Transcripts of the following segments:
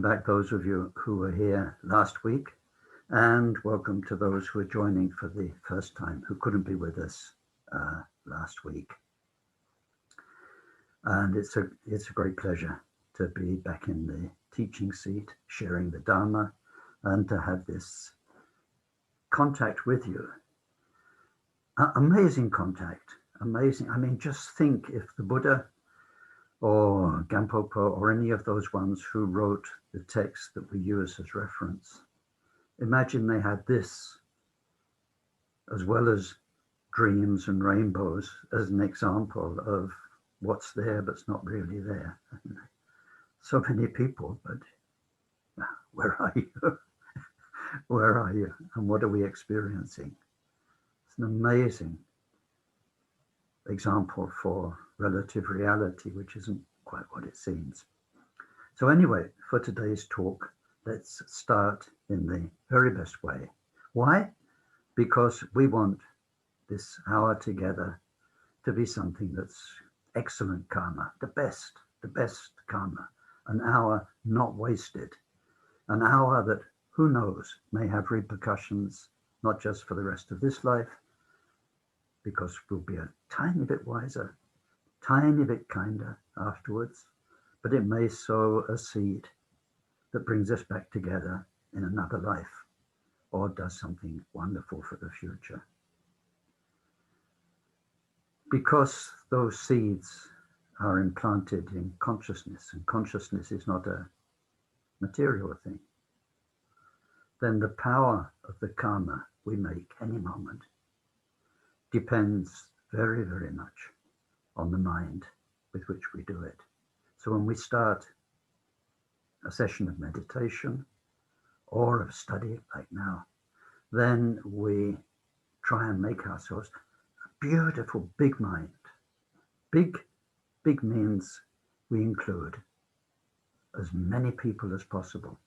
Back those of you who were here last week, and welcome to those who are joining for the first time who couldn't be with us last week. And it's a great pleasure to be back in the teaching seat, sharing the Dharma, and to have this contact with you. Amazing contact, amazing. I mean, just think if the Buddha or Gampopa or any of those ones who wrote the text that we use as reference, imagine they had this as well as dreams and rainbows as an example of what's there but's not really there. And so many people, but where are you? Where are you? And what are we experiencing? It's an amazing example for relative reality, which isn't quite what it seems. So anyway, for today's talk, let's start in the very best way. Why? Because we want this hour together to be something that's excellent karma, the best karma, an hour not wasted, an hour that, who knows, may have repercussions, not just for the rest of this life, because we'll be a tiny bit wiser, tiny bit kinder afterwards, but it may sow a seed that brings us back together in another life or does something wonderful for the future. Because those seeds are implanted in consciousness, and consciousness is not a material thing, then the power of the karma we make any moment depends very, very much on the mind with which we do it. So when we start a session of meditation or of study like now, then we try and make ourselves a beautiful big mind. Big means we include as many people as possible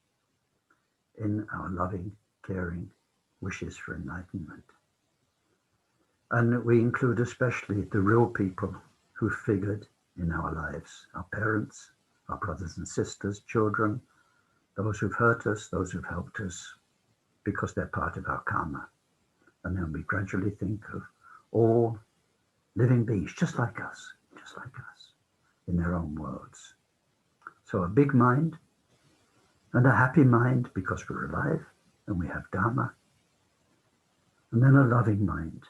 in our loving, caring wishes for enlightenment. And we include especially the real people who figured in our lives, our parents, our brothers and sisters, children, those who've hurt us, those who've helped us, because they're part of our karma. And then we gradually think of all living beings, just like us, in their own worlds. So a big mind and a happy mind because we're alive and we have Dharma. And then a loving mind,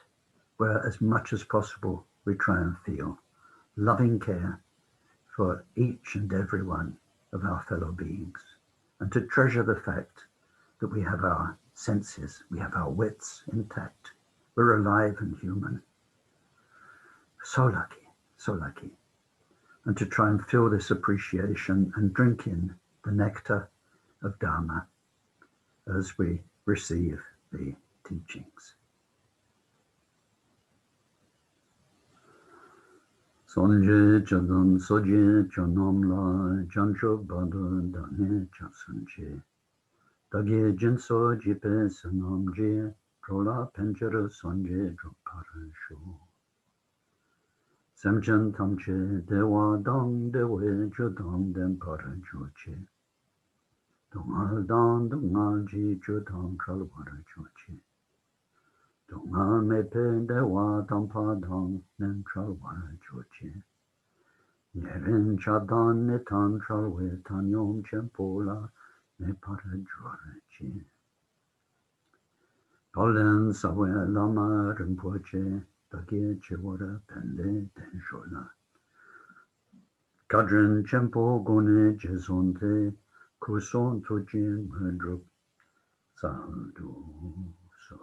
where as much as possible we try and feel loving care for each and every one of our fellow beings, and to treasure the fact that we have our senses, we have our wits intact, we're alive and human. So lucky. And to try and feel this appreciation and drink in the nectar of Dharma as we receive the teachings. Sonje Jadam Soje Janam La Jancho Bado Dane Chasanche Dagi Jinso Jipe Sanam Je Prola Penjera Sonje Droparasho Samchan Tamche Dewa Dang Dewe Jodam Den Parajoche Dongal Dan Dongal Ji Jodam Tralwarajoche Dongal Mepe Dewa Dampa Dang Nen Tralwarajoche Yerin Chadan Netan Tralwe Tanyom Chempola Ne Parajoche Tolen Sawe Lama Rinpoche Dagi Chewara Pende Tenshola Kadrin Chempo Gone Jezonte Kuson Tujin Merdrup Saldu Sol.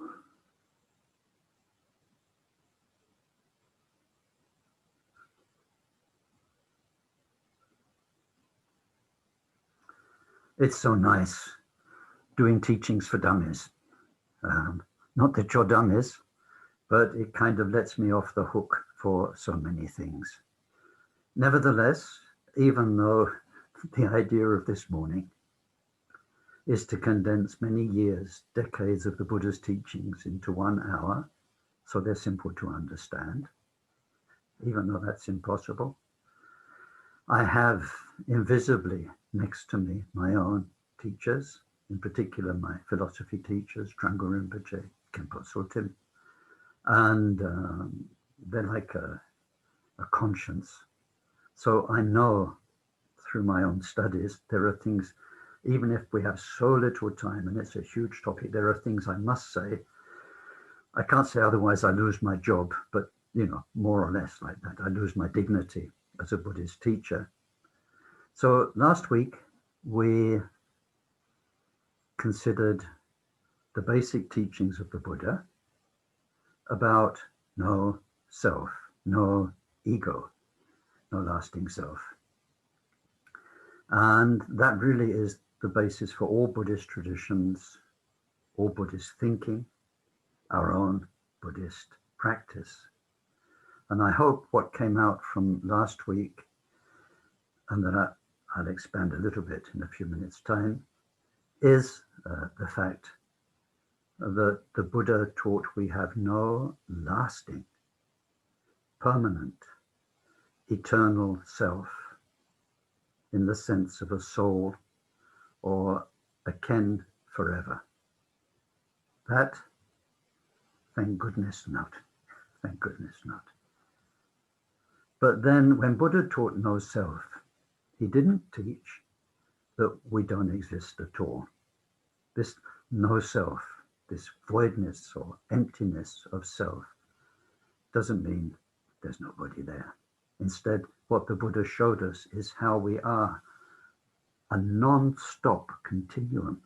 It's so nice doing teachings for dummies. Not that you're dummies, but it kind of lets me off the hook for so many things. Nevertheless, even though the idea of this morning is to condense many years, decades of the Buddha's teachings into 1 hour, so they're simple to understand, even though that's impossible, I have invisibly next to me my own teachers, in particular my philosophy teachers, Drango Rinpoche, Khenpo Sotim, and they're like a conscience. So I know through my own studies, there are things, even if we have so little time and it's a huge topic, there are things I must say. I can't say otherwise I lose my job, but more or less like that. I lose my dignity as a Buddhist teacher. So last week we considered the basic teachings of the Buddha about no self, no ego, no lasting self. And that really is the basis for all Buddhist traditions, all Buddhist thinking, our own Buddhist practice. And I hope what came out from last week, and that I'll expand a little bit in a few minutes' time, is the fact that the Buddha taught we have no lasting, permanent, eternal self in the sense of a soul or a ken forever. That, thank goodness not. Thank goodness not. But then when Buddha taught no self, he didn't teach that we don't exist at all. This no self, this voidness or emptiness of self, doesn't mean there's nobody there. Instead, what the Buddha showed us is how we are a non-stop continuum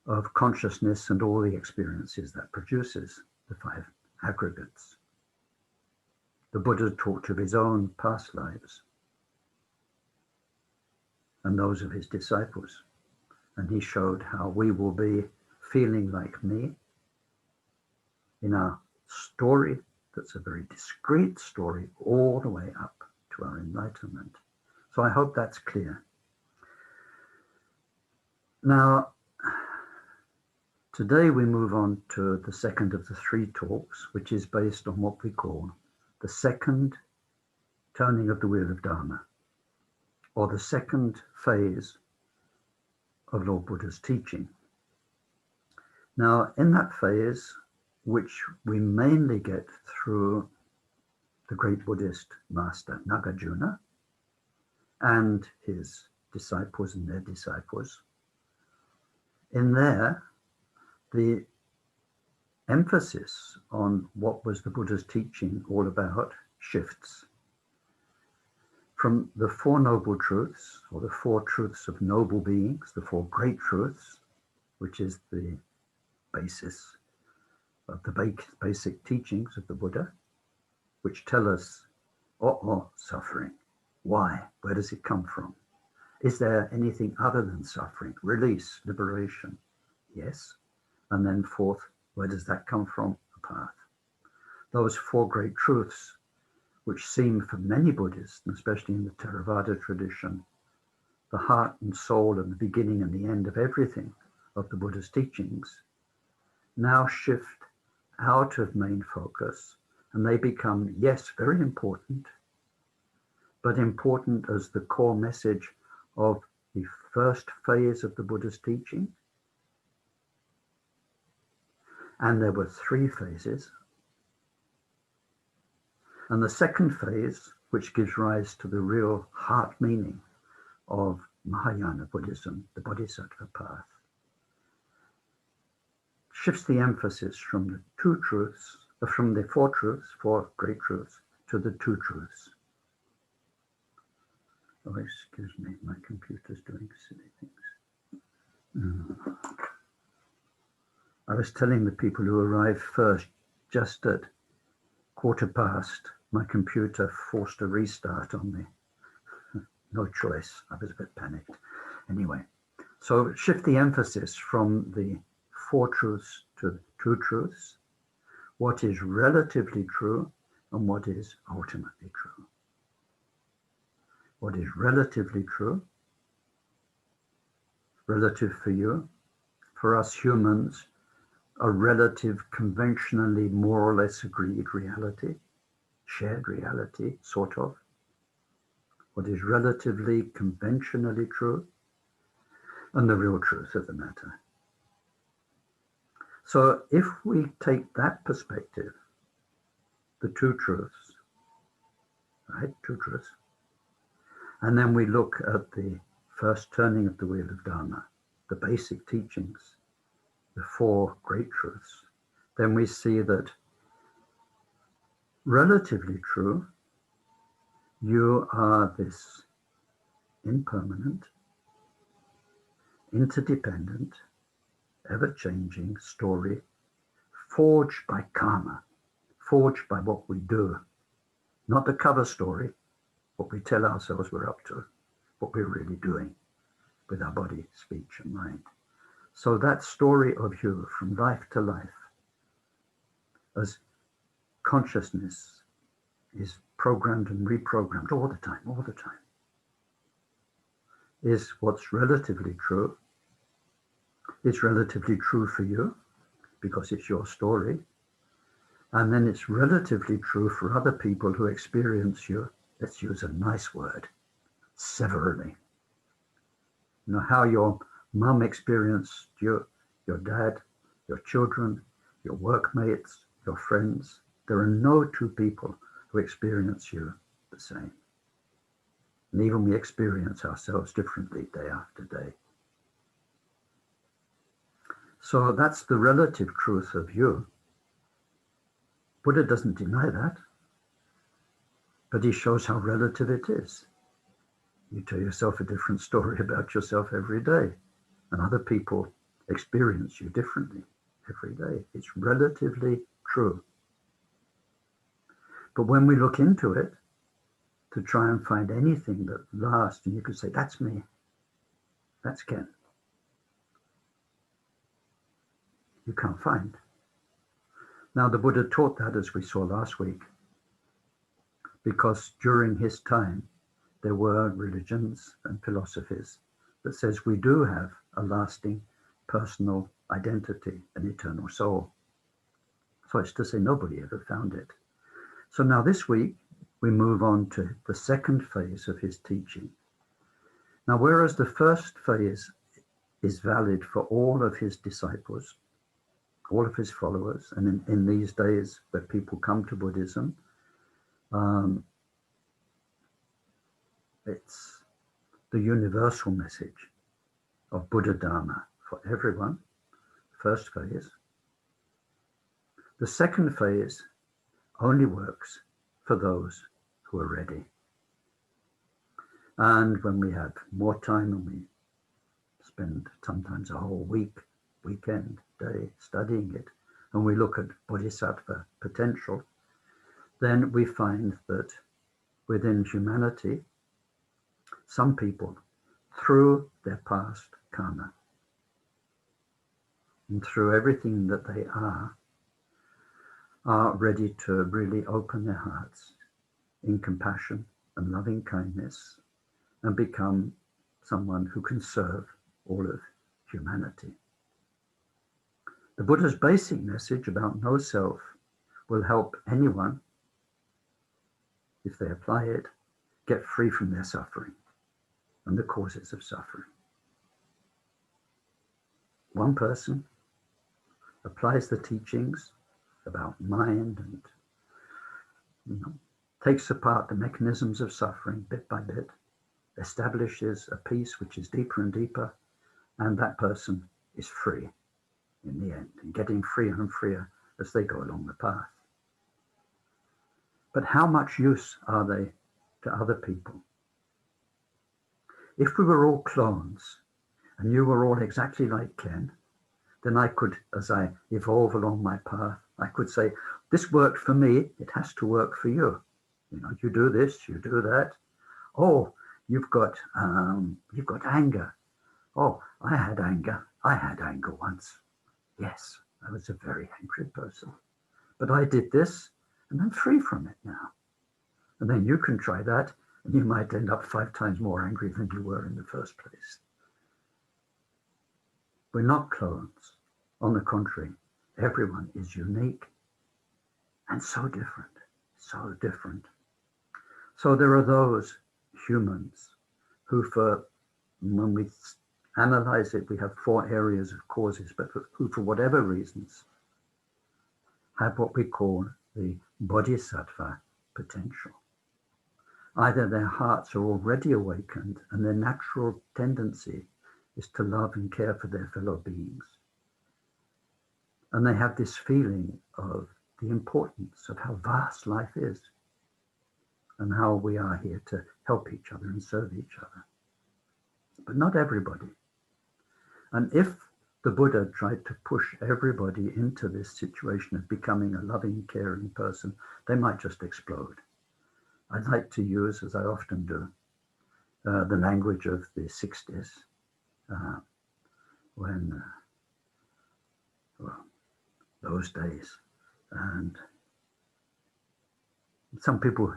of consciousness and all the experiences that produces the five aggregates. The Buddha talked of his own past lives and those of his disciples. And he showed how we will be feeling like me in our story that's a very discrete story all the way up to our enlightenment. So I hope that's clear. Now, today we move on to the second of the three talks, which is based on what we call the second turning of the wheel of Dharma, or the second phase of Lord Buddha's teaching. Now, in that phase, which we mainly get through the great Buddhist master Nagarjuna and his disciples and their disciples, in there, the emphasis on what was the Buddha's teaching all about shifts from the Four Noble Truths, or the Four Truths of Noble Beings, the Four Great Truths, which is the basis of the basic teachings of the Buddha, which tell us, suffering. Why? Where does it come from? Is there anything other than suffering? Release, liberation. Yes. And then fourth, where does that come from? A path. Those four great truths, which seem for many Buddhists, and especially in the Theravada tradition, the heart and soul and the beginning and the end of everything of the Buddha's teachings, now shift out of main focus, and they become, yes, very important, but important as the core message of the first phase of the Buddha's teaching. And there were three phases. And the second phase, which gives rise to the real heart meaning of Mahayana Buddhism, the Bodhisattva path, shifts the emphasis from the two truths, from the four truths, four great truths, to the two truths. Oh, excuse me, my computer's doing silly things. I was telling the people who arrived first, just at 1:15, my computer forced a restart on me. No choice, I was a bit panicked. Anyway, so shift the emphasis from the four truths to the two truths, what is relatively true and what is ultimately true. What is relatively true, relative for you, for us humans, a relative, conventionally more or less agreed reality, shared reality, sort of. what is relatively conventionally true, and the real truth of the matter. So if we take that perspective, the two truths, right, two truths, and then we look at the first turning of the wheel of Dharma, the basic teachings, the four great truths, then we see that relatively true, you are this impermanent, interdependent, ever-changing story forged by karma, forged by what we do, not the cover story, what we tell ourselves we're up to, what we're really doing with our body, speech, and mind. So that story of you from life to life, as consciousness is programmed and reprogrammed all the time, is what's relatively true. It's relatively true for you because it's your story. And then it's relatively true for other people who experience you, let's use a nice word, severally. You know, how your mum experienced you, your dad, your children, your workmates, your friends. There are no two people who experience you the same. And even we experience ourselves differently day after day. So that's the relative truth of you. Buddha doesn't deny that, but he shows how relative it is. You tell yourself a different story about yourself every day, and other people experience you differently every day. It's relatively true. But when we look into it to try and find anything that lasts, and you could say, that's me, that's Ken, you can't find. Now, the Buddha taught that, as we saw last week, because during his time, there were religions and philosophies that says we do have a lasting personal identity, an eternal soul. So it's to say nobody ever found it. So now this week, we move on to the second phase of his teaching. Now, whereas the first phase is valid for all of his disciples, all of his followers, and in these days where people come to Buddhism, it's the universal message of Buddha Dharma for everyone, first phase. The second phase only works for those who are ready. And when we have more time and we spend sometimes a whole week, weekend, day studying it, and we look at Bodhisattva Potential, then we find that within humanity, some people, through their past karma and through everything that they are ready to really open their hearts in compassion and loving kindness and become someone who can serve all of humanity. The Buddha's basic message about no self will help anyone, if they apply it, get free from their suffering and the causes of suffering. One person applies the teachings about mind and takes apart the mechanisms of suffering bit by bit, establishes a peace which is deeper and deeper, and that person is free in the end, and getting freer and freer as they go along the path. But how much use are they to other people? If we were all clones and you were all exactly like Ken, then I could, as I evolve along my path, I could say, this worked for me, it has to work for you. You do this, you do that. Oh, you've got anger. Oh, I had anger once. Yes, I was a very angry person. But I did this, and I'm free from it now. And then you can try that, and you might end up 5 times more angry than you were in the first place. We're not clones. On the contrary, everyone is unique and so different, so different. So there are those humans who, when we analyze it, we have 4 areas of causes, but who, for whatever reasons, have what we call the Bodhisattva Potential. Either their hearts are already awakened and their natural tendency is to love and care for their fellow beings. And they have this feeling of the importance of how vast life is and how we are here to help each other and serve each other. But not everybody. And if the Buddha tried to push everybody into this situation of becoming a loving, caring person, they might just explode. I'd like to use, as I often do, the language of the 60s, when, well, those days. And some people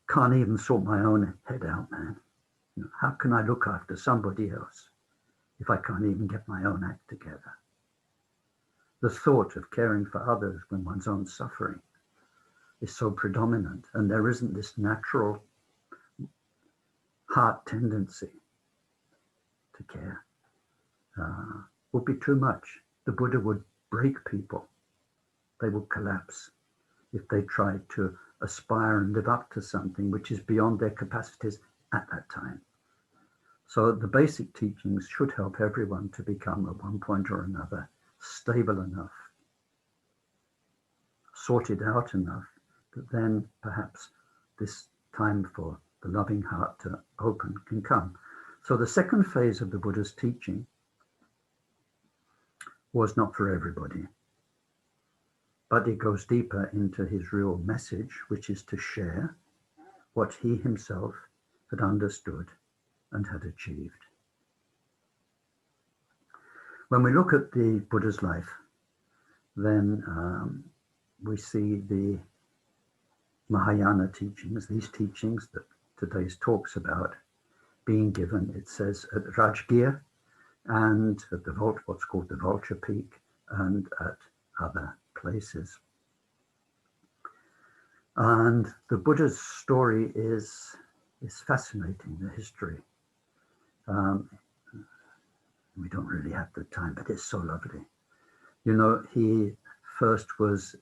can't even sort my own head out, man. How can I look after somebody else if I can't even get my own act together? The thought of caring for others when one's own suffering is so predominant, and there isn't this natural heart tendency to care. Would be too much. The Buddha would break people. They would collapse if they tried to aspire and live up to something which is beyond their capacities at that time. So the basic teachings should help everyone to become, at one point or another, stable enough, sorted out enough, that then perhaps this time for the loving heart to open can come. So the second phase of the Buddha's teaching was not for everybody, but it goes deeper into his real message, which is to share what he himself had understood and had achieved. When we look at the Buddha's life, then we see the Mahayana teachings, these teachings that today's talks about, being given, it says, at Rajgir and at the what's called the Vulture Peak and at other places. And the Buddha's story is fascinating, the history. We don't really have the time, but it's so lovely. You know, he first was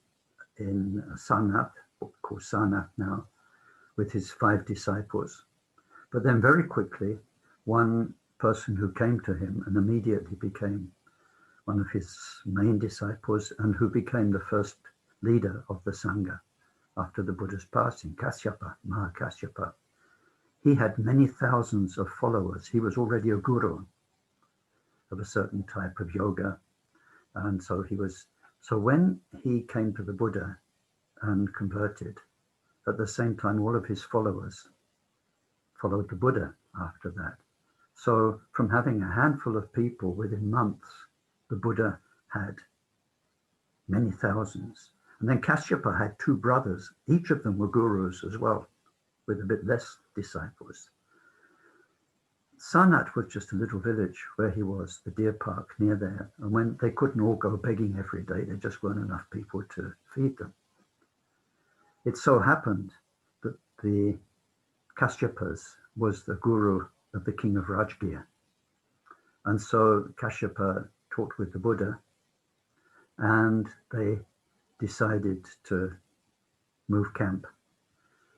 in Sanat, called Sanat now, with his 5 disciples. But then very quickly, one person who came to him and immediately became one of his main disciples and who became the first leader of the Sangha after the Buddha's passing, Kasyapa, Mahakasyapa. He had many thousands of followers. He was already a guru of a certain type of yoga. And so when he came to the Buddha and converted, at the same time, all of his followers followed the Buddha after that. So from having a handful of people within months, the Buddha had many thousands. And then Kasyapa had 2 brothers. Each of them were gurus as well, with a bit less disciples. Sanat was just a little village where he was, the deer park near there. And when they couldn't all go begging every day, there just weren't enough people to feed them. It so happened that the Kasyapas was the guru of the king of Rajgir. And so Kasyapa talked with the Buddha and they decided to move camp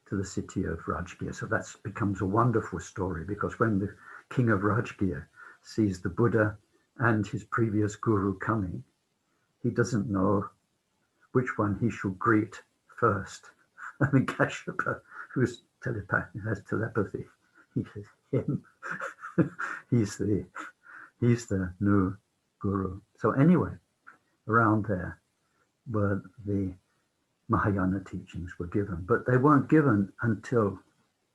to the city of Rajgir. So that becomes a wonderful story, because when the king of Rajgir sees the Buddha and his previous guru coming, he doesn't know which one he should greet first. I mean, Kasyapa, who's has telepathy, he says him. he's the new guru. So anyway, around there were the Mahayana teachings were given, but they weren't given until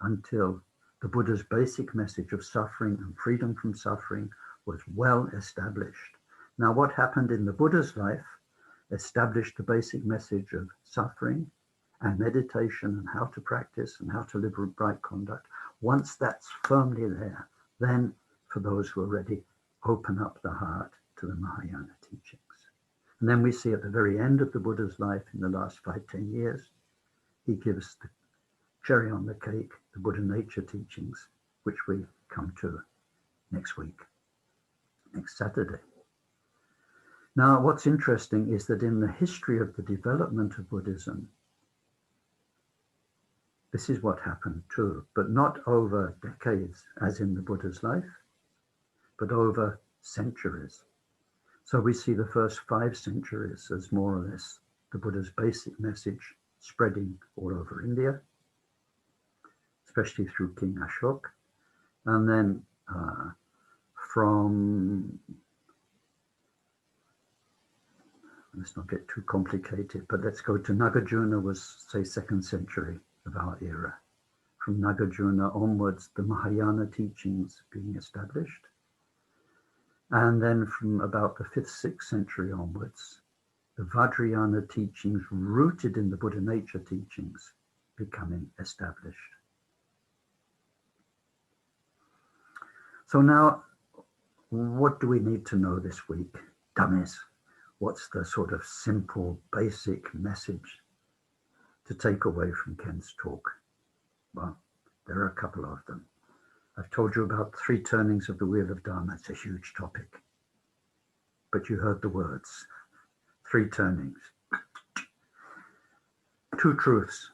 the Buddha's basic message of suffering and freedom from suffering was well established. Now, what happened in the Buddha's life established the basic message of suffering and meditation and how to practice and how to live right conduct. Once that's firmly there, then for those who are ready, open up the heart to the Mahayana teachings. And then we see at the very end of the Buddha's life, in the last 5-10 years, he gives cherry on the cake, the Buddha nature teachings, which we come to next week, next Saturday. Now, what's interesting is that in the history of the development of Buddhism, this is what happened too, but not over decades, as in the Buddha's life, but over centuries. So we see the first 5 centuries as more or less the Buddha's basic message spreading all over India, especially through King Ashoka. And then from, let's not get too complicated, but let's go to Nagarjuna was, say, 2nd century of our era. From Nagarjuna onwards, the Mahayana teachings being established. And then from about the 5th, 6th century onwards, the Vajrayana teachings rooted in the Buddha nature teachings becoming established. So now, what do we need to know this week? Dummies. What's the sort of simple, basic message to take away from Ken's talk? Well, there are a couple of them. I've told you about 3 turnings of the wheel of Dharma. It's a huge topic. But you heard the words. 3 turnings. 2 truths.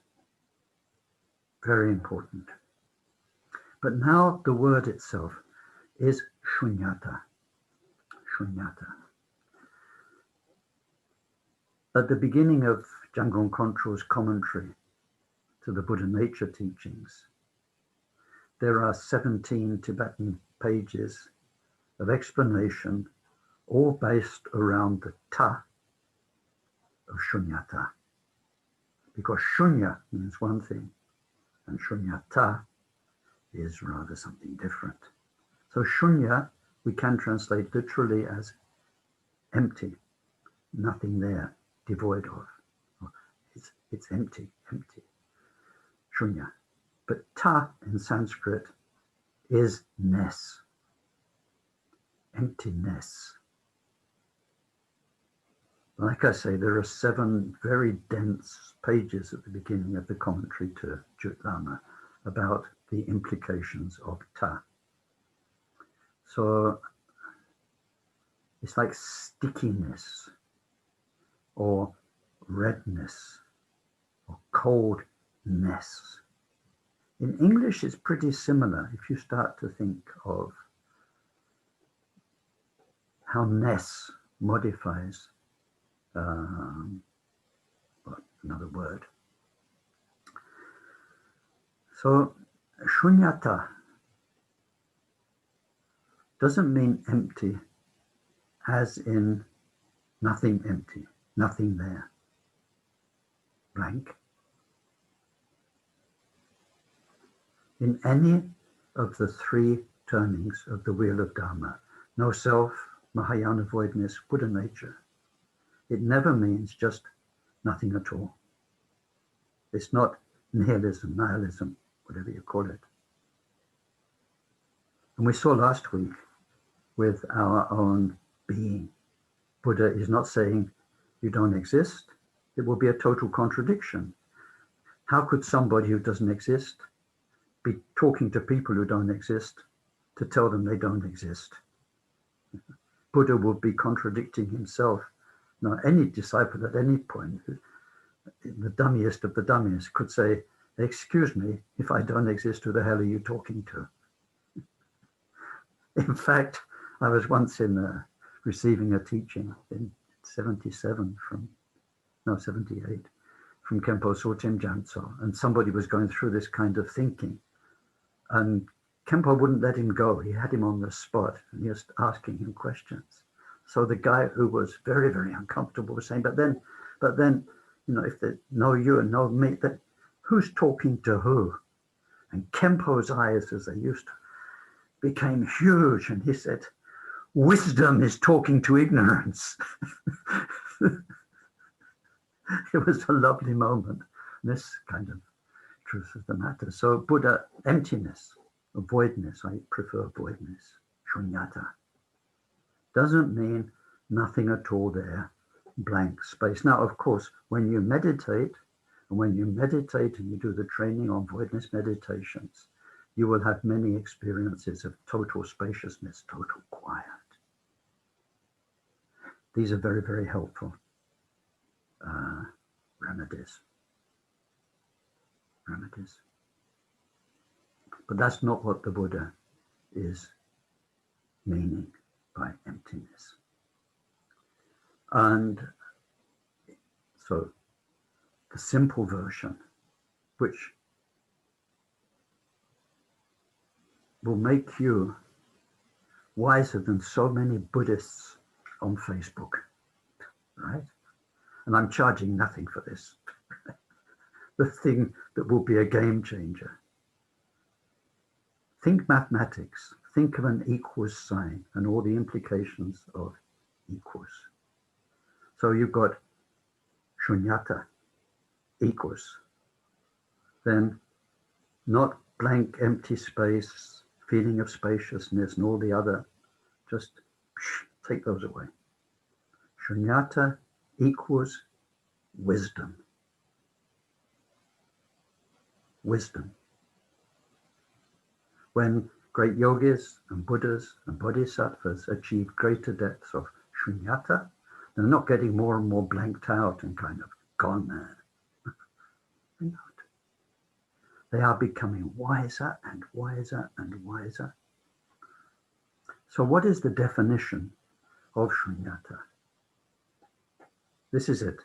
Very important. But now the word itself is Shunyata. Shunyata. At the beginning of Jamgon Kongtrul's commentary to the Buddha nature teachings, there are 17 Tibetan pages of explanation, all based around the ta of Shunyata. Because Shunya means one thing, and Shunyata is rather something different. So Shunya, we can translate literally as empty, nothing there, devoid of. It's empty, empty. Shunya. But ta in Sanskrit is ness, emptiness. Like I say, there are 7 very dense pages at the beginning of the commentary to Dharma about the implications of ta. So it's like stickiness or redness or coldness. In English, it's pretty similar if you start to think of how ness modifies another word. So Shunyata doesn't mean empty as in nothing empty, nothing there, blank. In any of the 3 turnings of the wheel of Dharma, no self, Mahayana voidness, Buddha nature, it never means just nothing at all. It's not nihilism, nihilism, whatever you call it. And we saw last week with our own being, Buddha is not saying you don't exist. It will be a total contradiction. How could somebody who doesn't exist be talking to people who don't exist to tell them they don't exist? Buddha would be contradicting himself. Now, any disciple at any point, the dummiest of the dummies, could say, excuse me, if I don't exist, who the hell are you talking to? In fact, I was once receiving a teaching in 78 from Khenpo Sotem Gyatso, and somebody was going through this kind of thinking, and Khenpo wouldn't let him go. He had him on the spot, and he was asking him questions. So the guy who was very, very uncomfortable was saying, but then, you know, if there's no you and no me, then who's talking to who? And Khenpo's eyes, as they used to, became huge, and he said, wisdom is talking to ignorance. It was a lovely moment, this kind of truth of the matter. So Buddha, emptiness, voidness, I prefer voidness, Shunyata, doesn't mean nothing at all there, blank space. Now, of course, when you meditate, And when you meditate and you do the training on voidness meditations, you will have many experiences of total spaciousness, total quiet. These are very, very helpful remedies. But that's not what the Buddha is meaning by emptiness. And so the simple version, which will make you wiser than so many Buddhists on Facebook, right? And I'm charging nothing for this. The thing that will be a game changer. Think mathematics. Think of an equals sign and all the implications of equals. So you've got Shunyata equals. Then not blank, empty space, feeling of spaciousness and all the other, just take those away. Shunyata equals wisdom. Wisdom. When great yogis and Buddhas and Bodhisattvas achieve greater depths of Shunyata, they're not getting more and more blanked out and kind of gone there. They're not. They are becoming wiser and wiser and wiser. So what is the definition of Shunyata? This is it.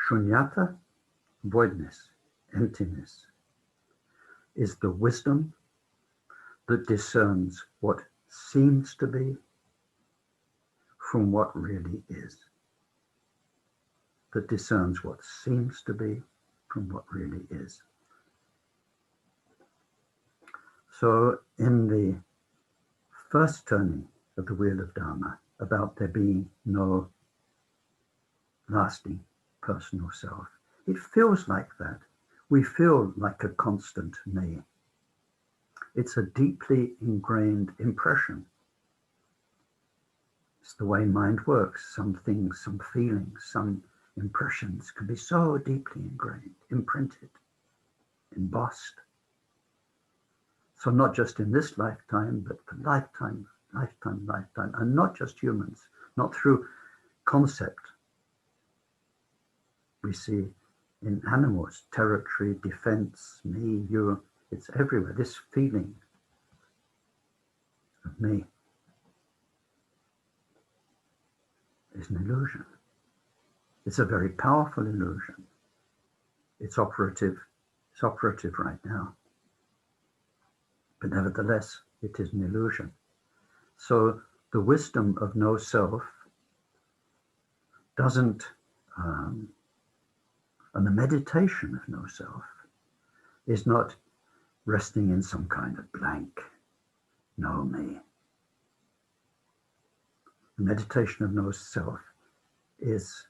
Shunyata, voidness, emptiness, is the wisdom that discerns what seems to be from what really is. That discerns what seems to be from what really is. So in the first turning of the wheel of Dharma, about there being no lasting personal self, it feels like that. We feel like a constant me. It's a deeply ingrained impression. It's the way mind works. Some things, some feelings, some impressions can be so deeply ingrained, imprinted, embossed. So not just in this lifetime, but for lifetime, and not just humans, not through concept. We see in animals, territory, defense, me, you, it's everywhere. This feeling of me is an illusion. It's a very powerful illusion. It's operative right now. But nevertheless, it is an illusion. So the wisdom of no self doesn't, and the meditation of no self is not resting in some kind of blank, no me. The meditation of no self is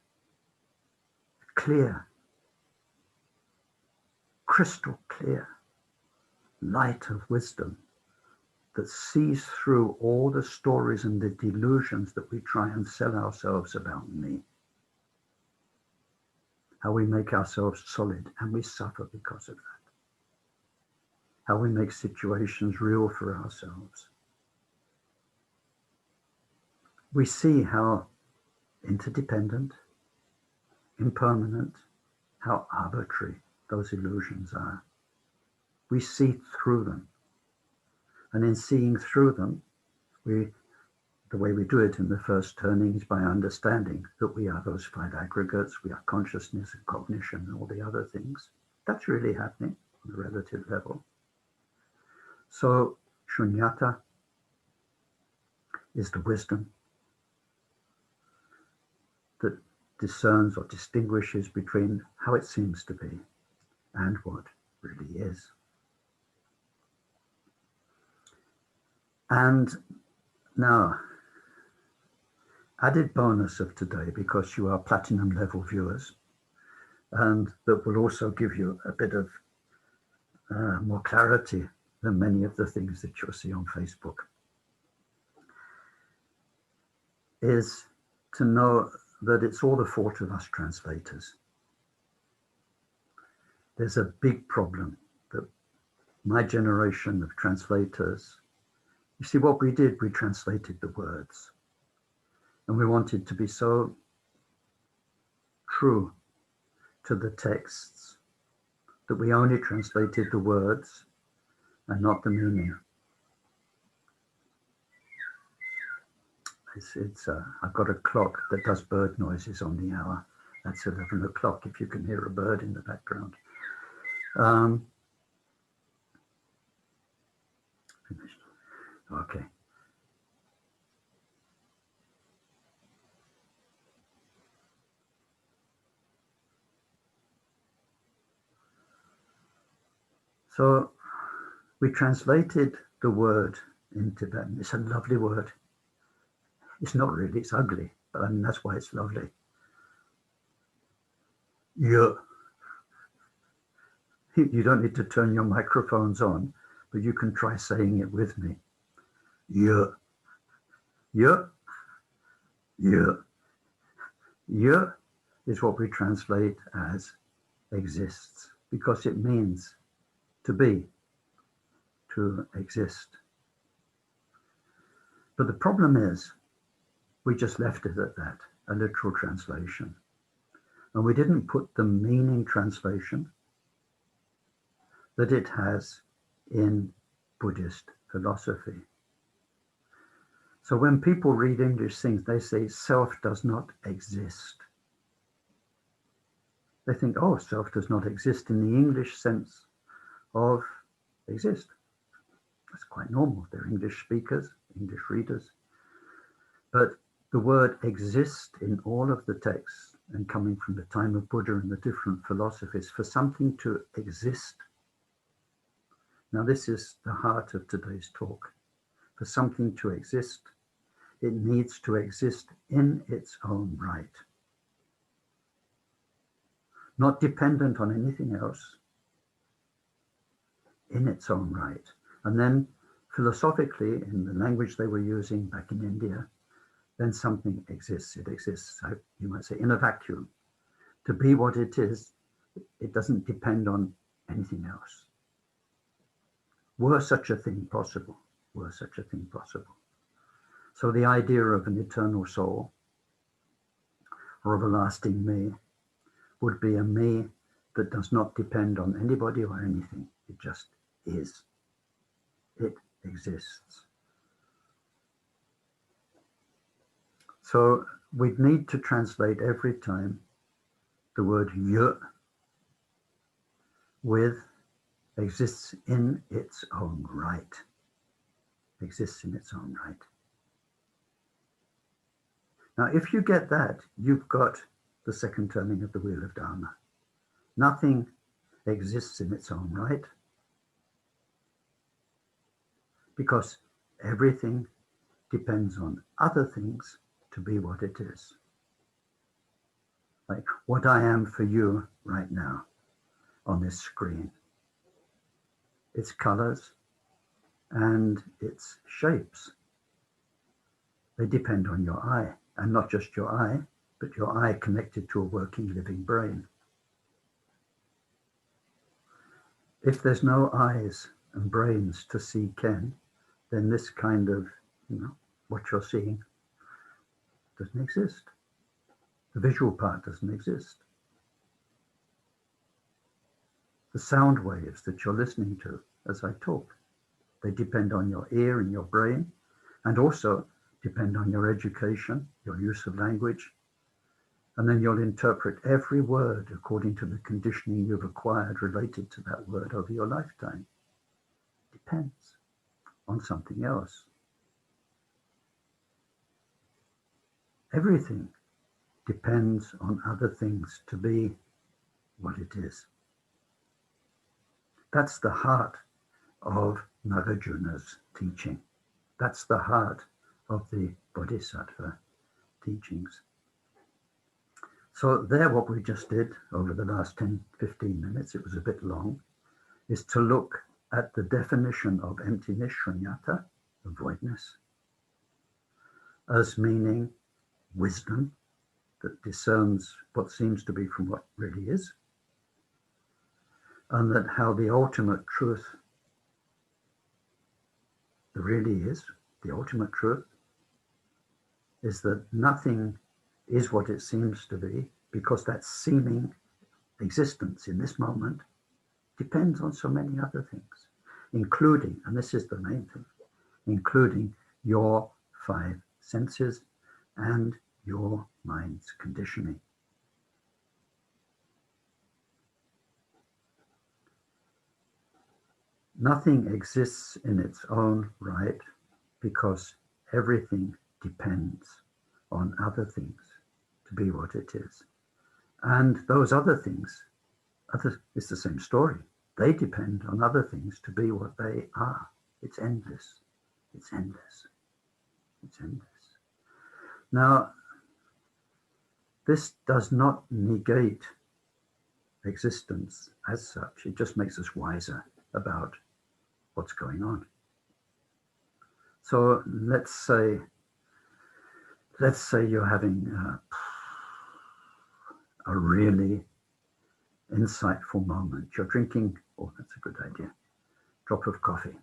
clear, crystal clear light of wisdom that sees through all the stories and the delusions that we try and sell ourselves about me. How we make ourselves solid and we suffer because of that. How we make situations real for ourselves. We see how interdependent, impermanent, how arbitrary those illusions are. We see through them. And in seeing through them, the way we do it in the first turning is by understanding that we are those five aggregates, we are consciousness and cognition and all the other things. That's really happening on a relative level. So Shunyata is the wisdom that discerns or distinguishes between how it seems to be and what really is. And now, added bonus of today, because you are platinum level viewers, and that will also give you a bit of more clarity than many of the things that you'll see on Facebook, is to know that it's all the fault of us translators. there's a big problem that my generation of translators, you see what we did, we translated the words. And we wanted to be so true to the texts that we only translated the words and not the meaning. I've got a clock that does bird noises on the hour. That's 11 o'clock if you can hear a bird in the background. Finished. Okay. So we translated the word in Tibetan. It's a lovely word. It's not really, it's ugly, but I mean, that's why it's lovely. Yeah. You don't need to turn your microphones on, but you can try saying it with me. Yeah. Yeah. Yeah. Yeah is what we translate as exists, because it means to be, to exist. But the problem is, we just left it at that, a literal translation. And we didn't put the meaning translation that it has in Buddhist philosophy. So when people read English things, they say self does not exist. They think, oh, self does not exist in the English sense of exist. That's quite normal. They're English speakers, English readers. But the word exist in all of the texts, and coming from the time of Buddha and the different philosophies, for something to exist. Now this is the heart of today's talk. For something to exist, it needs to exist in its own right. Not dependent on anything else, in its own right. And then philosophically, in the language they were using back in India, then something exists. It exists, you might say, in a vacuum. To be what it is, it doesn't depend on anything else. Were such a thing possible? Were such a thing possible? So the idea of an eternal soul or of a lasting me would be a me that does not depend on anybody or anything. It just is. It exists. So we'd need to translate every time the word yu with exists in its own right. Exists in its own right. Now, if you get that, you've got the second turning of the wheel of Dharma. Nothing exists in its own right, because everything depends on other things to be what it is. Like what I am for you right now on this screen. Its colors and its shapes. They depend on your eye, and not just your eye, but your eye connected to a working, living brain. If there's no eyes and brains to see Ken, then this kind of, what you're seeing doesn't exist. The visual part doesn't exist. The sound waves that you're listening to as I talk, they depend on your ear and your brain, and also depend on your education, your use of language, and then you'll interpret every word according to the conditioning you've acquired related to that word over your lifetime. Depends on something else. Everything depends on other things to be what it is. That's the heart of Nagarjuna's teaching. That's the heart of the Bodhisattva teachings. So there, what we just did over the last 10, 15 minutes, it was a bit long, is to look at the definition of emptiness, Shunyata, of voidness, as meaning wisdom that discerns what seems to be from what really is. and that how the ultimate truth really is, the ultimate truth, is that nothing is what it seems to be, because that seeming existence in this moment depends on so many other things, including, and this is the main thing, including your 5 senses and your mind's conditioning. Nothing exists in its own right, because everything depends on other things to be what it is. And those other things, it's the same story. They depend on other things to be what they are. It's endless. It's endless. It's endless. Now, this does not negate existence as such. It just makes us wiser about what's going on. So let's say you're having a really insightful moment. You're drinking, oh, that's a good idea, drop of coffee.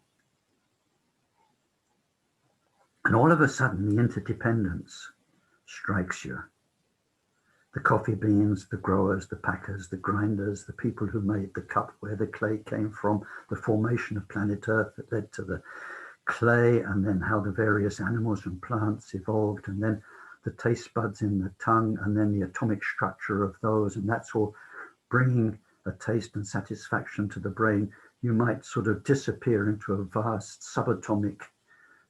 And all of a sudden, the interdependence strikes you. The coffee beans, the growers, the packers, the grinders, the people who made the cup where the clay came from, the formation of planet Earth that led to the clay, and then how the various animals and plants evolved, and then the taste buds in the tongue, and then the atomic structure of those, and that's all bringing a taste and satisfaction to the brain. You might sort of disappear into a vast subatomic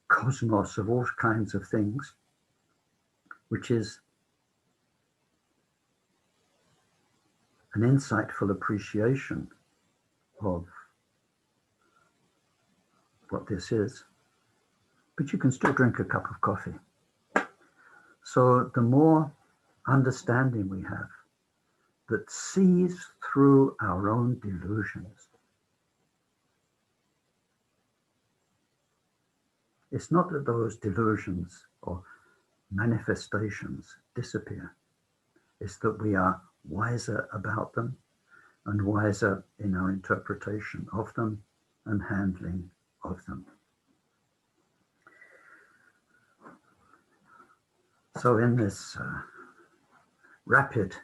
cosmos of all kinds of things, which is an insightful appreciation of what this is. But you can still drink a cup of coffee. So the more understanding we have that sees through our own delusions, it's not that those delusions or manifestations disappear. It's that we are wiser about them and wiser in our interpretation of them and handling of them. So in this rapid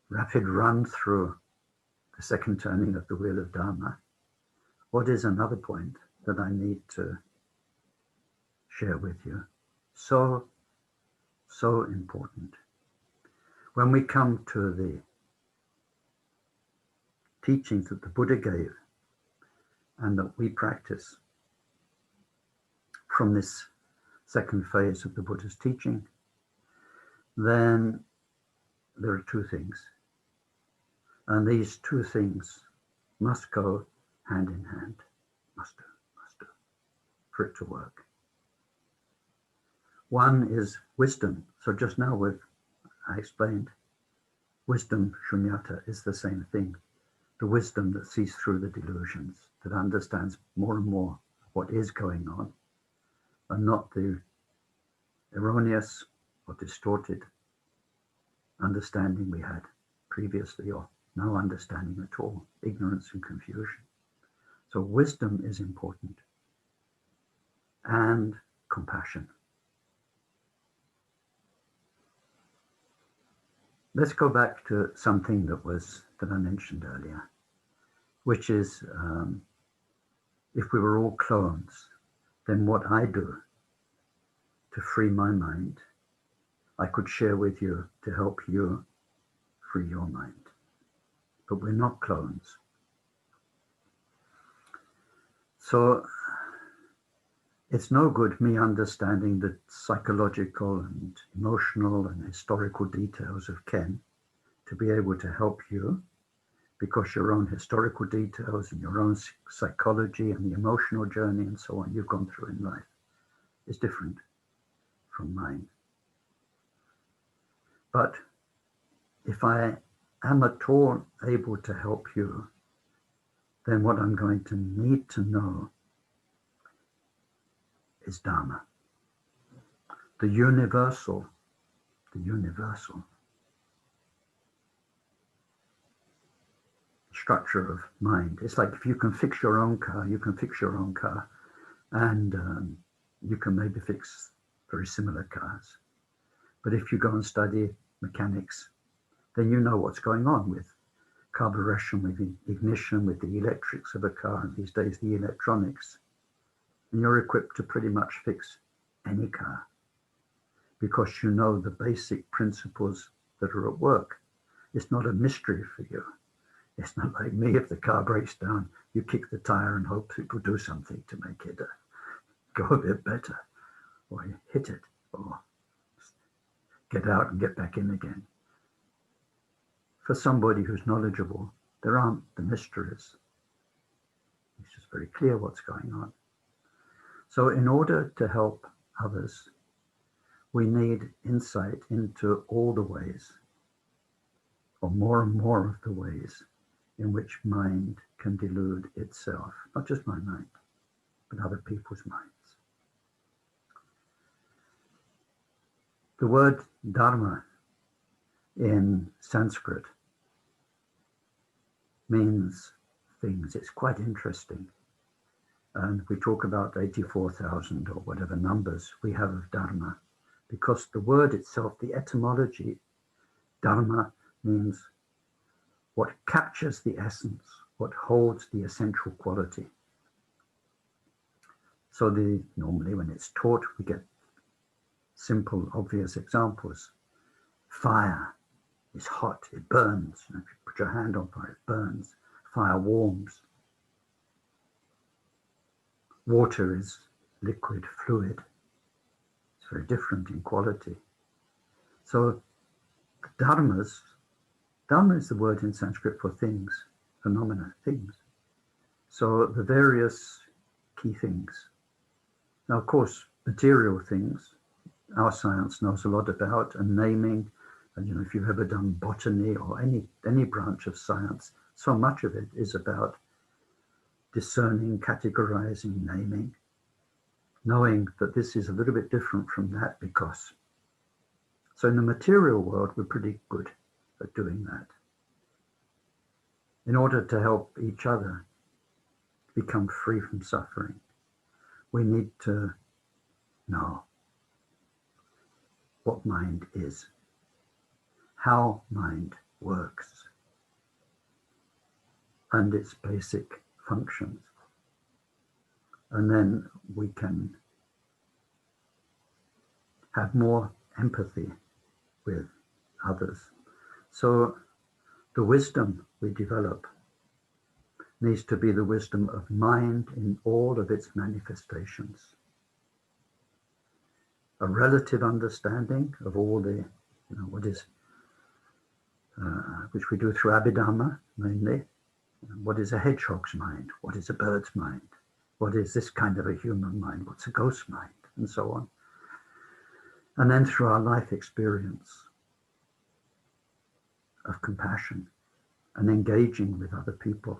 run through the second turning of the wheel of Dharma, what is another point that I need to share with you? So important. When we come to the teachings that the Buddha gave and that we practice from this second phase of the Buddha's teaching, then there are 2 things. And these 2 things must go hand in hand, must do, for it to work. One is wisdom. So just now I explained, wisdom, Shunyata, is the same thing. The wisdom that sees through the delusions, that understands more and more what is going on, and not the erroneous or distorted understanding we had previously, or no understanding at all, ignorance and confusion. So wisdom is important, and compassion. Let's go back to something that I mentioned earlier, which is if we were all clones, then what I do to free my mind, I could share with you to help you free your mind. But we're not clones. So it's no good me understanding the psychological and emotional and historical details of Ken to be able to help you, because your own historical details and your own psychology and the emotional journey and so on you've gone through in life is different from mine. But if I am at all able to help you, then what I'm going to need to know is Dharma, the universal, structure of mind. It's like if you can fix your own car, you can fix your own car, and you can maybe fix very similar cars. But if you go and study mechanics, then you know what's going on with carburation, with the ignition, with the electrics of a car, and these days the electronics. And you're equipped to pretty much fix any car because you know the basic principles that are at work. It's not a mystery for you. It's not like me, if the car breaks down, you kick the tire and hope it will do something to make it go a bit better, or you hit it, or get out and get back in again. For somebody who's knowledgeable, there aren't the mysteries. It's just very clear what's going on. So in order to help others, we need insight into all the ways, or more and more of the ways, in which mind can delude itself, not just my mind, but other people's minds. The word Dharma in Sanskrit means things. It's quite interesting. And we talk about 84,000 or whatever numbers we have of Dharma, because the word itself, the etymology, Dharma, means what captures the essence, what holds the essential quality. So normally when it's taught, we get simple, obvious examples. Fire is hot, it burns. If you put your hand on fire, it burns. Fire warms. Water is liquid, fluid. It's very different in quality. So Dharma is the word in Sanskrit for things, phenomena, things. So the various key things. Now, of course, material things, our science knows a lot about, and naming. And if you've ever done botany or any branch of science, so much of it is about discerning, categorizing, naming, knowing that this is a little bit different from that because. So in the material world, we're pretty good at doing that. In order to help each other become free from suffering, we need to know what mind is, how mind works, and its basic functions. And then we can have more empathy with others. So the wisdom we develop needs to be the wisdom of mind in all of its manifestations. A relative understanding of all the, what is, which we do through Abhidharma mainly. What is a hedgehog's mind? What is a bird's mind? What is this kind of a human mind? What's a ghost mind? And so on. And then through our life experience of compassion and engaging with other people.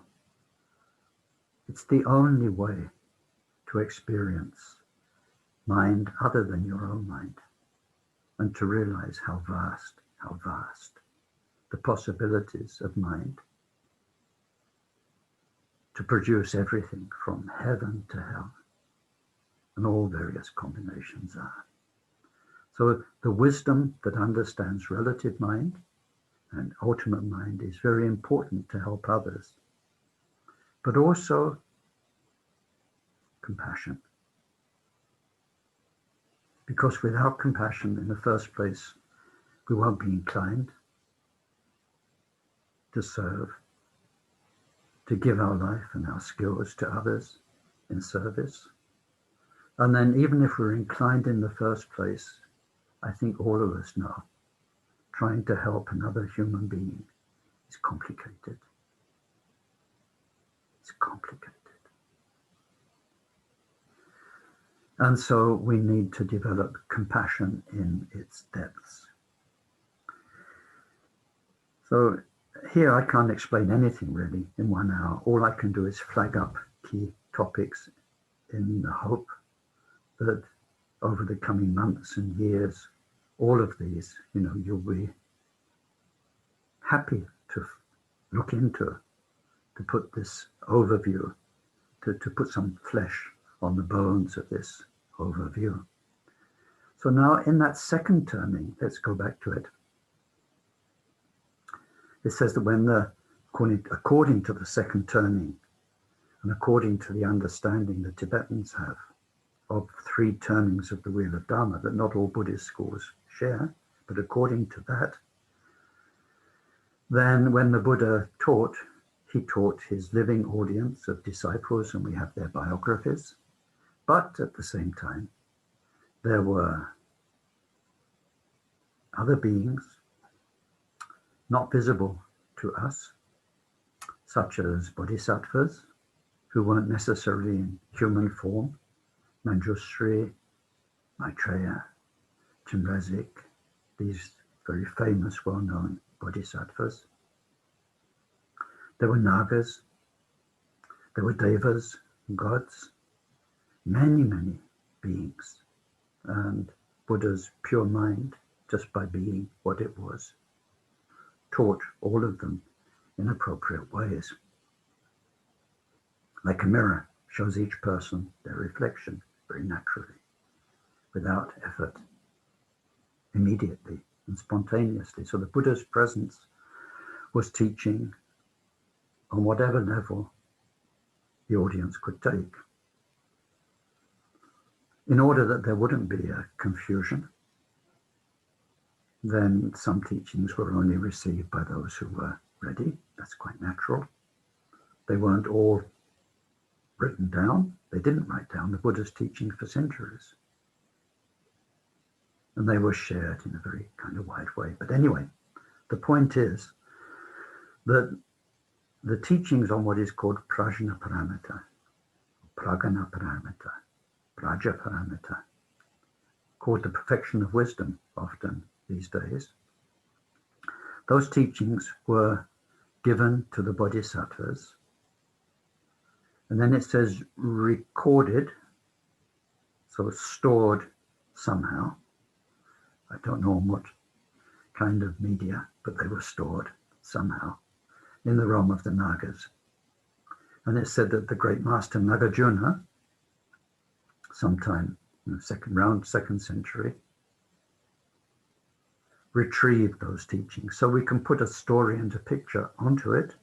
It's the only way to experience mind other than your own mind, and to realize how vast the possibilities of mind to produce everything from heaven to hell, and all various combinations are. So the wisdom that understands relative mind and ultimate mind is very important to help others, but also compassion. Because without compassion, in the first place, we won't be inclined to serve, to give our life and our skills to others in service. And then even if we're inclined in the first place, I think all of us know, trying to help another human being is complicated. It's complicated. And so we need to develop compassion in its depths. So here I can't explain anything really in 1 hour. All I can do is flag up key topics in the hope that over the coming months and years, all of these, you'll be happy to look into to put this overview, to put some flesh on the bones of this overview. So now in that second turning, let's go back to it. It says that when according to the second turning, and according to the understanding the Tibetans have of 3 turnings of the wheel of Dharma that not all Buddhist schools share, but according to that, then when the Buddha taught, he taught his living audience of disciples, and we have their biographies. But at the same time, there were other beings not visible to us, such as bodhisattvas, who weren't necessarily in human form, Manjushri, Maitreya, Chenrezig, these very famous, well-known bodhisattvas. There were nagas, there were devas, gods, many, many beings. And Buddha's pure mind, just by being what it was, taught all of them in appropriate ways. Like a mirror, shows each person their reflection very naturally, without effort, immediately and spontaneously. So the Buddha's presence was teaching on whatever level the audience could take, in order that there wouldn't be a confusion. Then some teachings were only received by those who were ready. That's quite natural. They weren't all written down. They didn't write down the Buddha's teachings for centuries. And they were shared in a very kind of wide way. But anyway, the point is that the teachings on what is called prajna paramita, pragana paramita, praja paramita, called the perfection of wisdom often these days, those teachings were given to the bodhisattvas. And then it says recorded, so stored somehow. I don't know on what kind of media, but they were stored somehow in the realm of the Nagas. And it said that the great master Nagarjuna, sometime in the second century, retrieved those teachings. So we can put a story and a picture onto it.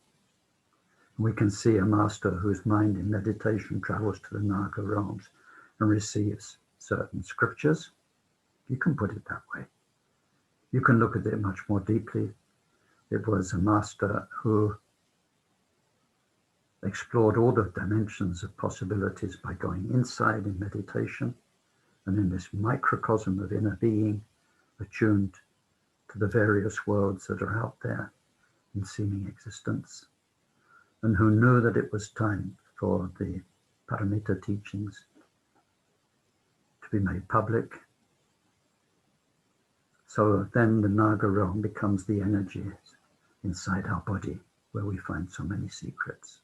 We can see a master whose mind in meditation travels to the Naga realms and receives certain scriptures. You can put it that way. You can look at it much more deeply. It was a master who explored all the dimensions of possibilities by going inside in meditation, and in this microcosm of inner being, attuned to the various worlds that are out there in seeming existence, and who knew that it was time for the paramita teachings to be made public. So then the Naga realm becomes the energies inside our body, where we find so many secrets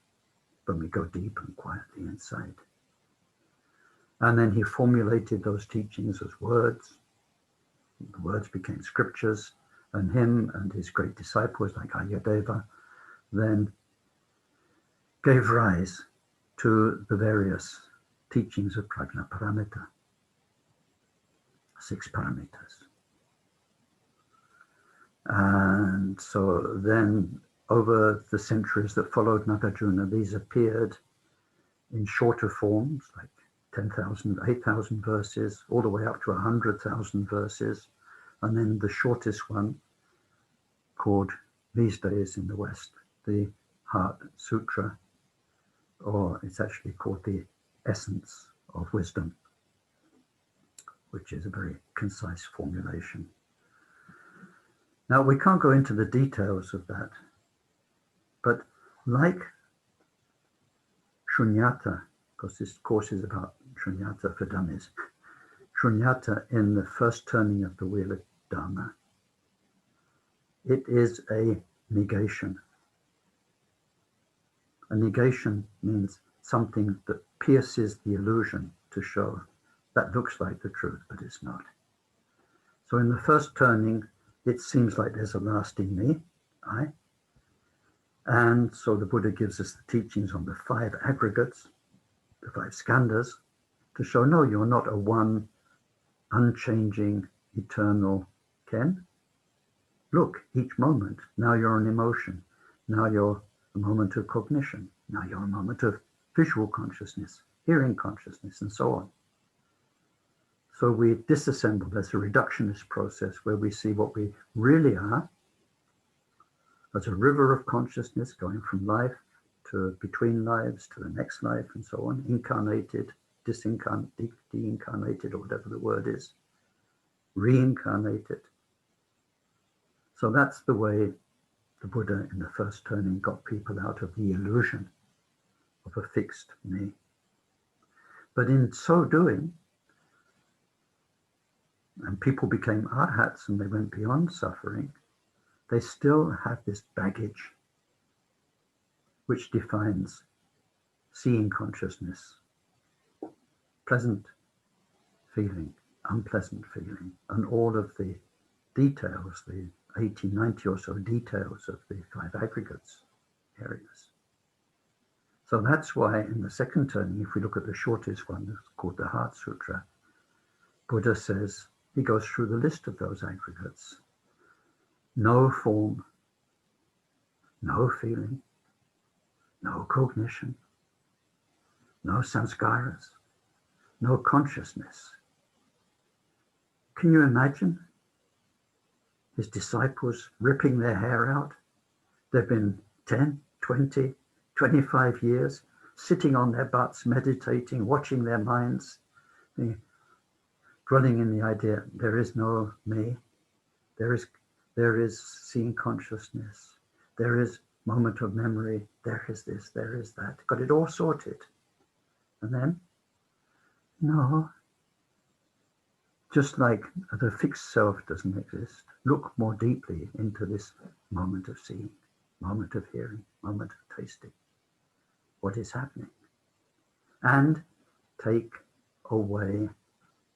when we go deep and quietly inside. And then he formulated those teachings as words. The words became scriptures, and him and his great disciples like Aryadeva then gave rise to the various teachings of Prajna Paramita, 6 paramitas. And so then over the centuries that followed Nagarjuna, these appeared in shorter forms, like 10,000, 8,000 verses, all the way up to 100,000 verses. And then the shortest one, called these days in the West, the Heart Sutra, or it's actually called the Essence of Wisdom, which is a very concise formulation. Now, we can't go into the details of that, but like Shunyata, because this course is about Shunyata for Dummies, Shunyata in the first turning of the wheel of Dharma, it is a negation. A negation means something that pierces the illusion to show that looks like the truth, but it's not. So in the first turning, it seems like there's a lasting me, I, And so the Buddha gives us the teachings on the 5 aggregates, the 5 skandhas, to show, no, you're not a one unchanging, eternal Ken. Look, each moment, now you're an emotion, now you're a moment of cognition, now you're a moment of visual consciousness, hearing consciousness, and so on. So we disassemble. There's a reductionist process where we see what we really are as a river of consciousness going from life to between lives to the next life and so on, incarnated, deincarnated, or whatever the word is, reincarnated. So that's the way the Buddha in the first turning got people out of the illusion of a fixed me. But in so doing, and people became arhats and they went beyond suffering, they still have this baggage which defines seeing consciousness, pleasant feeling, unpleasant feeling, and all of the details, the 80, 90 or so details of the 5 aggregates areas. So that's why in the second turning, if we look at the shortest one, it's called the Heart Sutra, Buddha says, he goes through the list of those aggregates. No form, no feeling, no cognition, no samskaras, no consciousness. Can you imagine his disciples ripping their hair out? They've been 10, 20, 25 years sitting on their butts, meditating, watching their minds, dwelling in the idea, there is no me, there is seeing consciousness, there is moment of memory, there is this, there is that, got it all sorted. And then, no, just like the fixed self doesn't exist, look more deeply into this moment of seeing, moment of hearing, moment of tasting, what is happening, and take away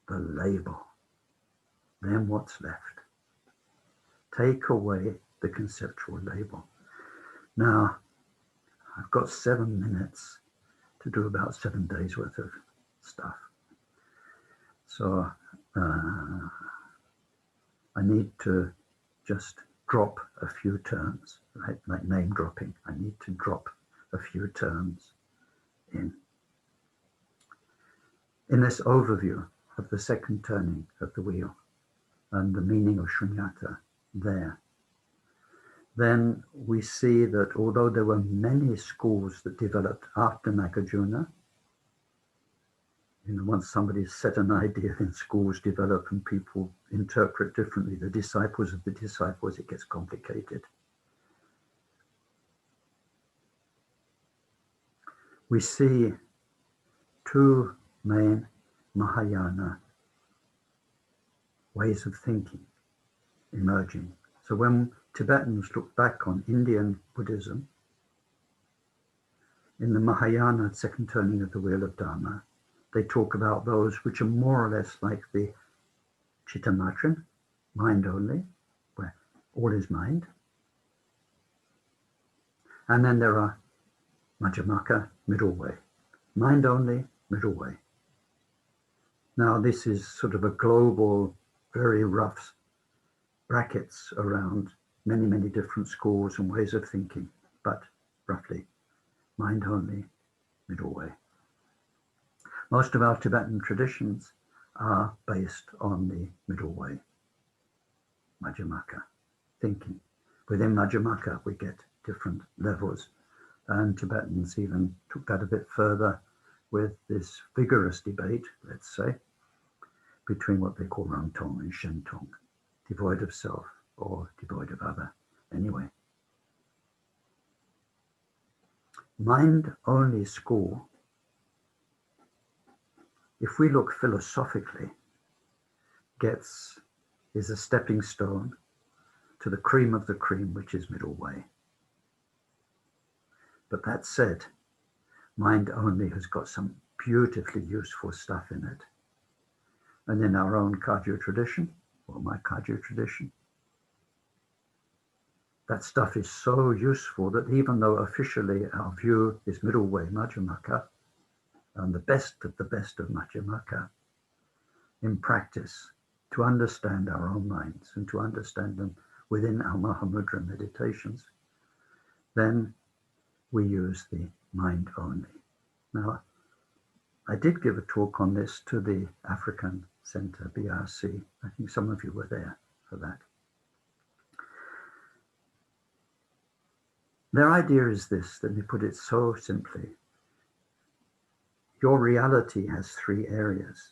the label. Then what's left? Take away the conceptual label. Now, I've got 7 minutes to do about 7 days worth of stuff. So I need to just drop a few terms, right? Like name dropping. I need to drop a few terms in this overview of the second turning of the wheel and the meaning of Shunyata there. Then we see that although there were many schools that developed after Nagarjuna, once somebody set an idea, then schools develop and people interpret differently. The disciples of the disciples, it gets complicated. We see 2 main Mahayana ways of thinking emerging. So when Tibetans look back on Indian Buddhism, in the Mahayana second turning of the wheel of Dharma, they talk about those which are more or less like the Chittamatrin, mind only, where all is mind. And then there are Majjhimaka, middle way, mind only, middle way. Now this is sort of a global, very rough brackets around many, many different schools and ways of thinking, but roughly mind only, middle way. Most of our Tibetan traditions are based on the middle way, Majjhimaka thinking. Within Majjhimaka, we get different levels, and Tibetans even took that a bit further with this vigorous debate, let's say, between what they call Rangtong and Shentong, devoid of self or devoid of other. Anyway, mind-only school, if we look philosophically, is a stepping stone to the cream of the cream, which is middle way. But that said, mind only has got some beautifully useful stuff in it. And in our own Kagyu tradition, or my Kagyu tradition, That stuff is so useful that even though officially our view is middle way Madhyamaka and the best of Madhyamaka, in practice, to understand our own minds and to understand them within our Mahamudra meditations, then we use the mind only. Now, I did give a talk on this to the African Center, BRC. I think some of you were there for that. Their idea is this, let me put it so simply. Your reality has three areas.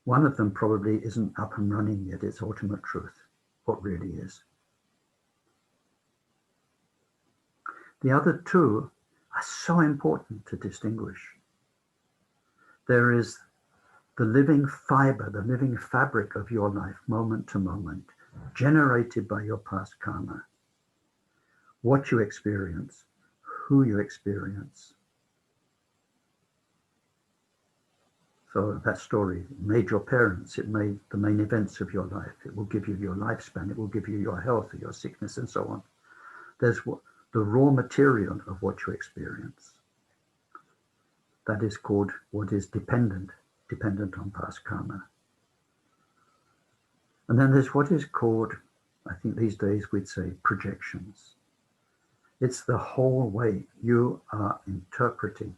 One of them probably isn't up and running yet, it's ultimate truth, what really is. The other two are so important to distinguish. There is the living fiber, the living fabric of your life, moment to moment, generated by your past karma. What you experience, who you experience. So that story made your parents, it made the main events of your life. It will give you your lifespan, it will give you your health, your sickness, and so on. There's the raw material of what you experience. That is called what is dependent on past karma. And then there's what is called, I think these days we'd say, projections. It's the whole way you are interpreting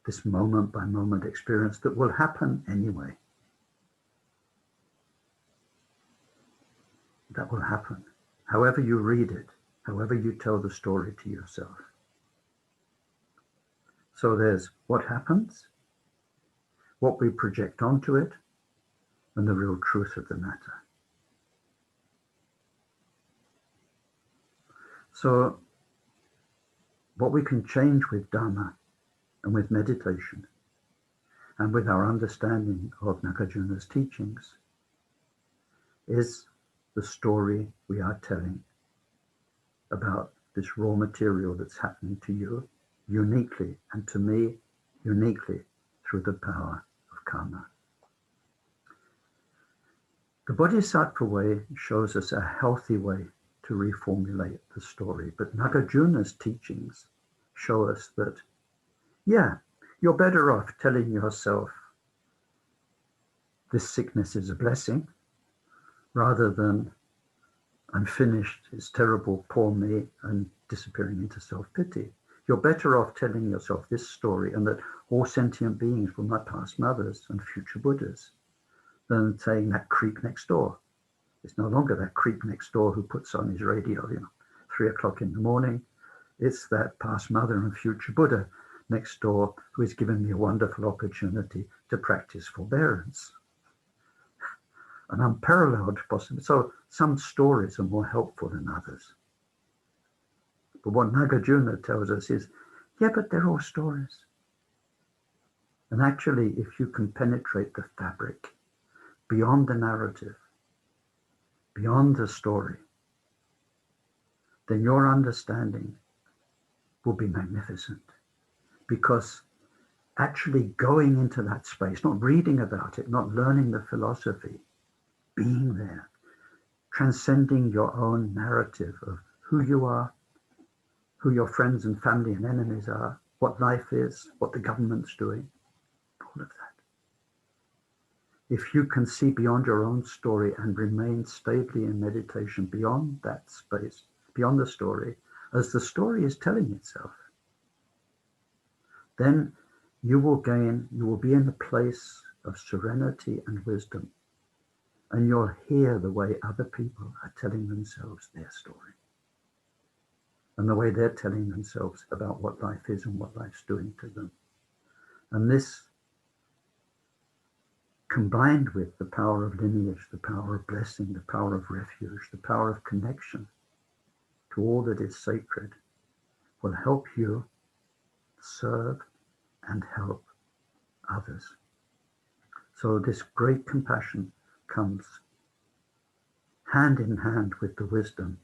this moment by moment experience that will happen anyway. That will happen. However you read it, however you tell the story to yourself. So there's what happens, what we project onto it, and the real truth of the matter. So what we can change with Dharma and with meditation and with our understanding of Nagarjuna's teachings is the story we are telling about this raw material that's happening to you uniquely, and to me uniquely, through the power of karma. The Bodhisattva way shows us a healthy way to reformulate the story, but Nagarjuna's teachings show us that, yeah, you're better off telling yourself this sickness is a blessing, rather than I'm finished, it's terrible, poor me, and disappearing into self-pity. You're better off telling yourself this story and that all sentient beings were my past mothers and future Buddhas, than saying that creep next door. It's no longer that creep next door who puts on his radio, 3 o'clock in the morning. It's that past mother and future Buddha next door who has given me a wonderful opportunity to practice forbearance. An unparalleled possibility. So some stories are more helpful than others. But what Nagarjuna tells us is, yeah, but they're all stories. And actually, if you can penetrate the fabric beyond the narrative, beyond the story, then your understanding will be magnificent. Because actually going into that space, not reading about it, not learning the philosophy, being there, transcending your own narrative of who you are, who your friends and family and enemies are, what life is, what the government's doing, all of that. If you can see beyond your own story and remain stably in meditation beyond that space, beyond the story, as the story is telling itself, then you will be in a place of serenity and wisdom, and you'll hear the way other people are telling themselves their story, and the way they're telling themselves about what life is and what life's doing to them. And this, combined with the power of lineage, the power of blessing, the power of refuge, the power of connection to all that is sacred, will help you serve and help others. So this great compassion comes hand in hand with the wisdom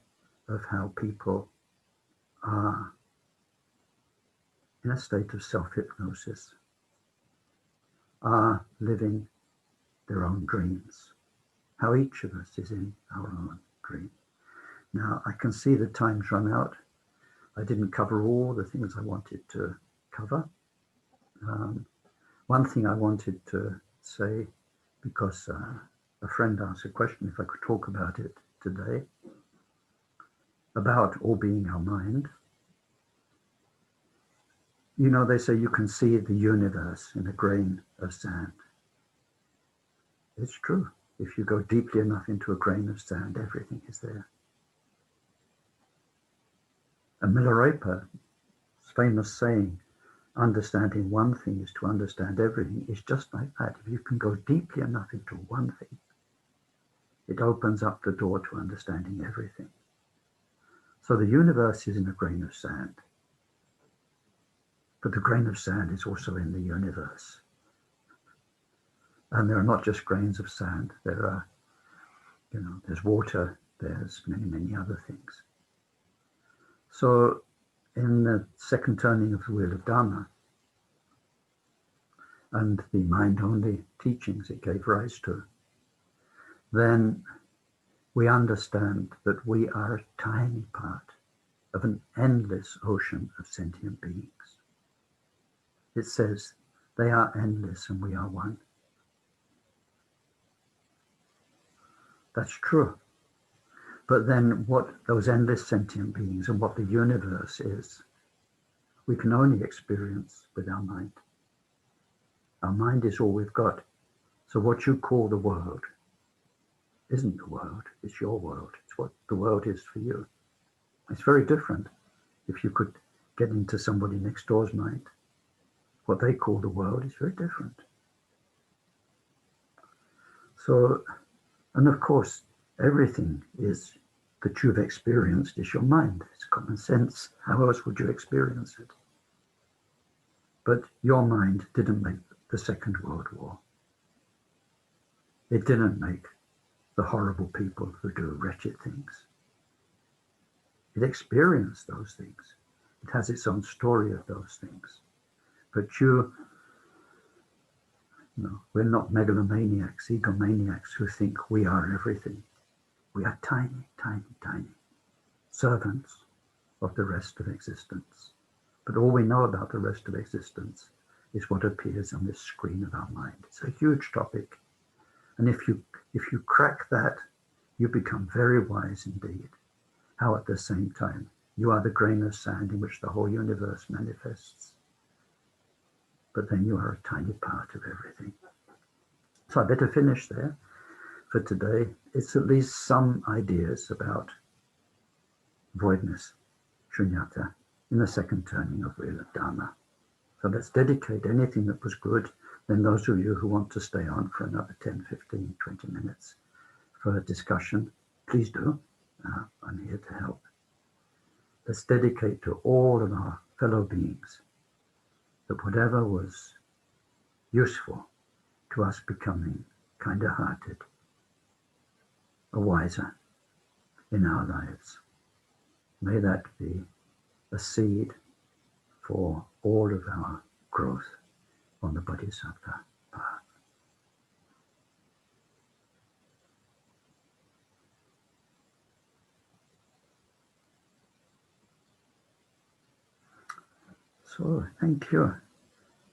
of how people are in a state of self-hypnosis, are living their own dreams, how each of us is in our own dream. Now, I can see the time's run out. I didn't cover all the things I wanted to cover. One thing I wanted to say, because a friend asked a question if I could talk about it today, about all being our mind. You know, they say you can see the universe in a grain of sand. It's true. If you go deeply enough into a grain of sand, everything is there. And Milarepa's famous saying, understanding one thing is to understand everything, is just like that. If you can go deeply enough into one thing, it opens up the door to understanding everything. So the universe is in a grain of sand. But the grain of sand is also in the universe. And there are not just grains of sand. There are, there's water, there's many, many other things. So in the second turning of the wheel of Dharma and the mind-only teachings it gave rise to, then we understand that we are a tiny part of an endless ocean of sentient beings. It says they are endless and we are one. That's true. But then what those endless sentient beings and what the universe is, we can only experience with our mind. Our mind is all we've got. So what you call the world isn't the world, it's your world. It's what the world is for you. It's very different. If you could get into somebody next door's mind, what they call the world is very different. So, and of course, everything is that you've experienced is your mind. It's common sense. How else would you experience it? But your mind didn't make the Second World War. It didn't make the horrible people who do wretched things. It experienced those things. It has its own story of those things. But we're not megalomaniacs, egomaniacs who think we are everything. We are tiny, tiny, tiny servants of the rest of existence. But all we know about the rest of existence is what appears on this screen of our mind. It's a huge topic. And if you crack that, you become very wise indeed. How at the same time, you are the grain of sand in which the whole universe manifests. But then you are a tiny part of everything. So I better finish there for today. It's at least some ideas about voidness, Shunyata, in the second turning of wheel of Dharma. So let's dedicate anything that was good. Then those of you who want to stay on for another 10, 15, 20 minutes for a discussion, please do. I'm here to help. Let's dedicate to all of our fellow beings that whatever was useful to us becoming kinder-hearted or wiser in our lives, may that be a seed for all of our growth on the Bodhisattva path. So, thank you.